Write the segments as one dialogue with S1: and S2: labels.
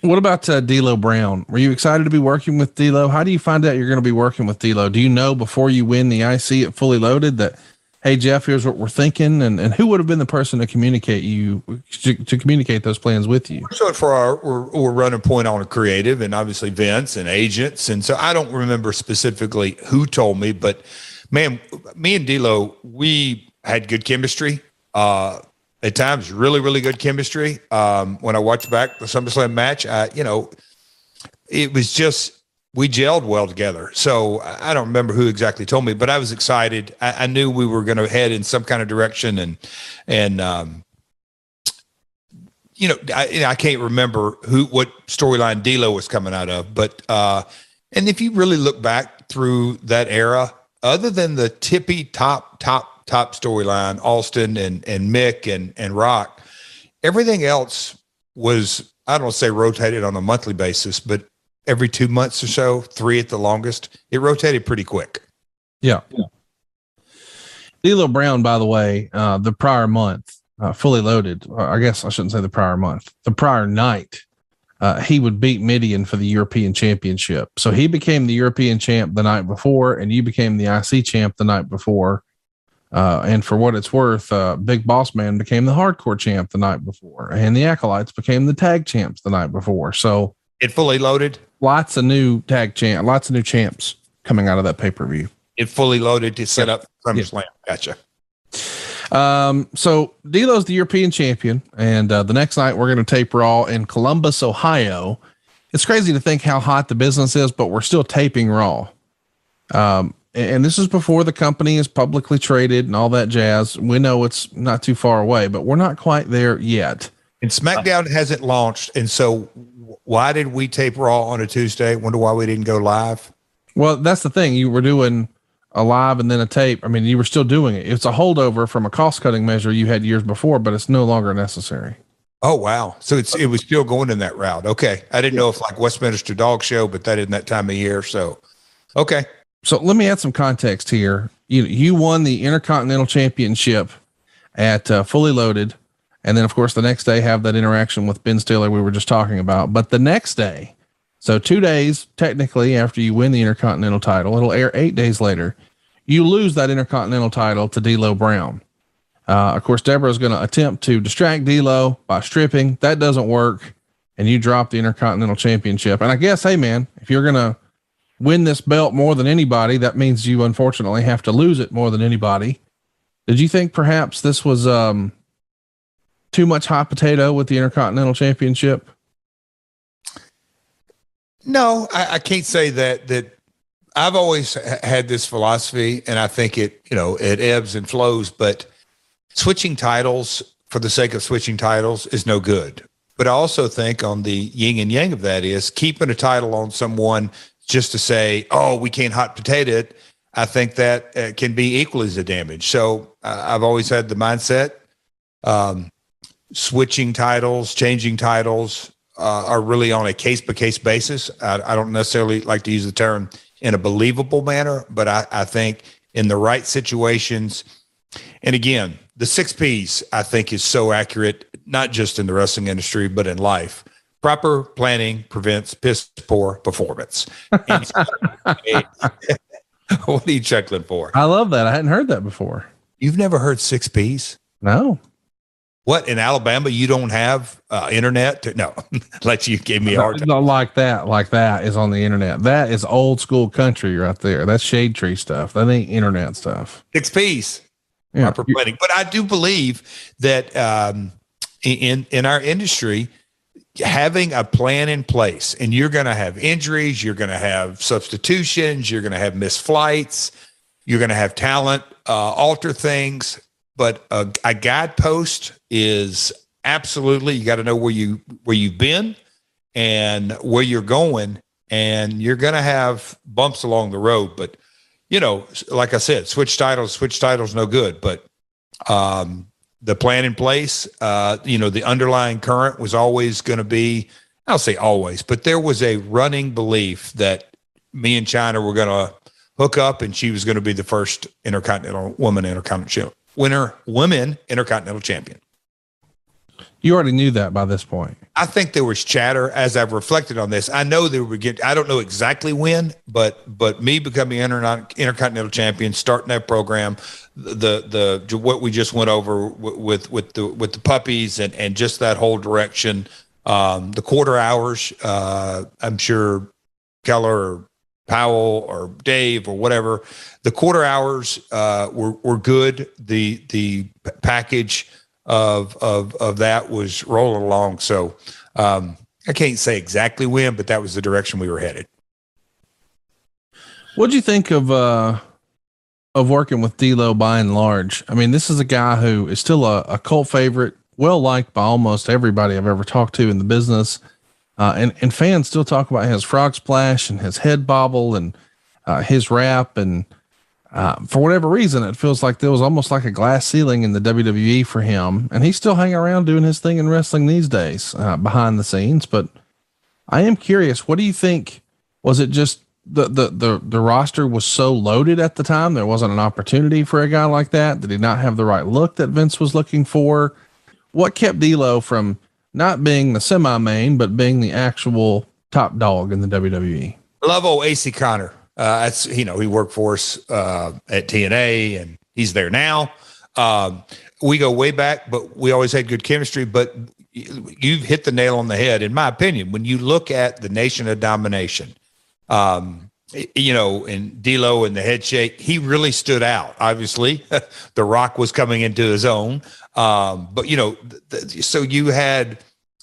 S1: What about D'Lo Brown? Were you excited to be working with D'Lo? How do you find out you're going to be working with D'Lo? Do you know before you win the IC at Fully Loaded that, hey Jeff, here's what we're thinking, and who would have been the person to communicate to communicate those plans with you?
S2: So for we're running point on a creative, and obviously Vince and agents, and so I don't remember specifically who told me, but man, me and D'Lo, we had good chemistry. At times, really, really good chemistry. When I watched back the SummerSlam match, it was just we gelled well together. So I don't remember who exactly told me, but I was excited. I knew we were going to head in some kind of direction, and I can't remember what storyline D'Lo was coming out of, but and if you really look back through that era, other than the tippy top storyline, Austin and Mick and Rock, everything else was, I don't say rotated on a monthly basis, but every 2 months or so, 3 at the longest. It rotated pretty quick.
S1: Yeah. D'Lo Brown, by the way, the prior month, Fully Loaded, I guess I shouldn't say the prior month, the prior night, he would beat Midian for the European Championship. So he became the European champ the night before, and you became the IC champ the night before. And for what it's worth, Big Boss Man became the hardcore champ the night before, and the Acolytes became the tag champs the night before. So
S2: it Fully Loaded.
S1: Lots of new champs coming out of that pay-per-view.
S2: It Fully Loaded to set up SummerSlam. Gotcha.
S1: So D'Lo's the European champion, and the next night we're going to tape Raw in Columbus, Ohio. It's crazy to think how hot the business is, but we're still taping Raw. And this is before the company is publicly traded and all that jazz. We know it's not too far away, but we're not quite there yet.
S2: And SmackDown hasn't launched, and so why did we tape Raw on a Tuesday? Wonder why we didn't go live.
S1: Well, that's the thing. You were doing a live and then a tape. I mean, you were still doing it. It's a holdover from a cost-cutting measure you had years before, but it's no longer necessary.
S2: Oh, wow. So it was still going in that route. Okay. I didn't know if like Westminster Dog Show, but that isn't that time of year. So, okay.
S1: So let me add some context here. You won the Intercontinental Championship at Fully Loaded. And then, of course, the next day have that interaction with Ben Stiller we were just talking about. But the next day, so 2 days technically after you win the Intercontinental title, it'll air 8 days later, you lose that Intercontinental title to D'Lo Brown. Of course, Deborah is going to attempt to distract D'Lo by stripping. That doesn't work. And you drop the Intercontinental Championship. And I guess, hey, man, if you're going to win this belt more than anybody, that means you unfortunately have to lose it more than anybody. Did you think perhaps this was too much hot potato with the Intercontinental Championship?
S2: No, I can't say that I've always had this philosophy, and I think it ebbs and flows, but switching titles for the sake of switching titles is no good. But I also think on the yin and yang of that is keeping a title on someone just to say, oh, we can't hot potato it. I think that can be equally as a damage. So I've always had the mindset, switching titles, changing titles are really on a case-by-case basis. I don't necessarily like to use the term in a believable manner, but I think in the right situations, and again, the 6 Ps I think is so accurate, not just in the wrestling industry, but in life. Proper planning prevents piss poor performance. What are you chuckling for?
S1: I love that. I hadn't heard that before.
S2: You've never heard 6 Ps?
S1: No.
S2: What, in Alabama, you don't have internet? No, let you give me a hard time.
S1: No, like that is on the internet. That is old school country right there. That's shade tree stuff. That ain't internet stuff.
S2: 6 Ps. Yeah. Proper planning. But I do believe that in our industry, having a plan in place, and you're going to have injuries, you're going to have substitutions, you're going to have missed flights, you're going to have talent alter things, but a guidepost is absolutely, you got to know where you've been and where you're going, and you're going to have bumps along the road. But like I said, switch titles no good, but the plan in place, the underlying current was always going to be, I'll say always, but there was a running belief that me and China were going to hook up, and she was going to be the first women intercontinental champion.
S1: You already knew that by this point.
S2: I think there was chatter as I've reflected on this. I know there were I don't know exactly when, but me becoming intercontinental champion, starting that program, the what we just went over with the puppies and just that whole direction, the quarter hours. I'm sure Keller or Powell or Dave or whatever, the quarter hours were good. The package of that was rolling along. So I can't say exactly when, but that was the direction we were headed.
S1: What'd you think of working with D'Lo by and large? I mean, this is a guy who is still a cult favorite, well liked by almost everybody I've ever talked to in the business. And fans still talk about his frog splash and his head bobble and his rap. And for whatever reason, it feels like there was almost like a glass ceiling in the WWE for him. And he's still hanging around doing his thing in wrestling these days behind the scenes. But I am curious, what do you think? Was it just the roster was so loaded at the time? There wasn't an opportunity for a guy like that? Did he not have the right look that Vince was looking for? What kept D'Lo from not being the semi-main, but being the actual top dog in the WWE?
S2: Love old AC Connor. That's, he worked for us at TNA and he's there now. We go way back, but we always had good chemistry. But you've hit the nail on the head, in my opinion. When you look at the Nation of Domination, and D'Lo and the head shake, he really stood out. Obviously, The Rock was coming into his own. But so you had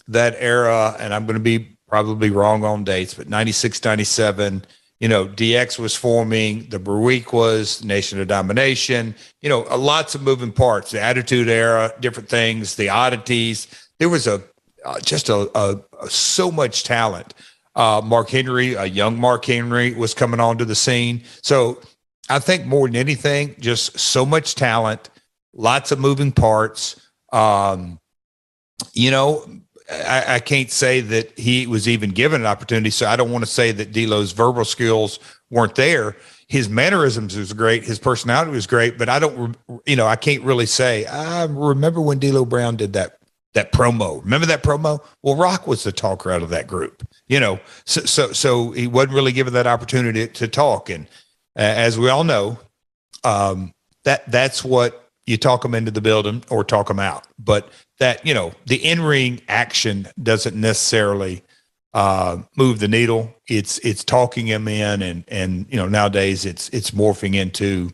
S2: that era, and I'm going to be probably wrong on dates, but 96, 97, DX was forming, the Berwick was Nation of Domination, lots of moving parts, the Attitude Era, different things, the oddities. There was just so much talent. Mark Henry, a young Mark Henry was coming onto the scene. So I think more than anything, just so much talent, lots of moving parts. I can't say that he was even given an opportunity. So I don't want to say that D'Lo's verbal skills weren't there. His mannerisms was great. His personality was great, but I can't really say, I remember when D'Lo Brown did that promo. Remember that promo? Well, Rock was the talker out of that group, so he wasn't really given that opportunity to talk. And as we all know, that's what you talk them into the building or talk them out. But that, the in-ring action doesn't necessarily move the needle. It's talking him in, and nowadays it's morphing into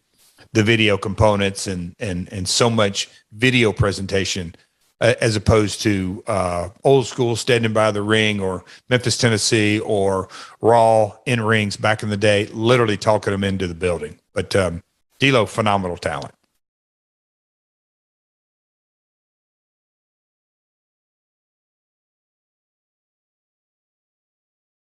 S2: the video components and so much video presentation as opposed to old school standing by the ring or Memphis, Tennessee or Raw in rings back in the day, literally talking them into the building. But D'Lo, phenomenal talent.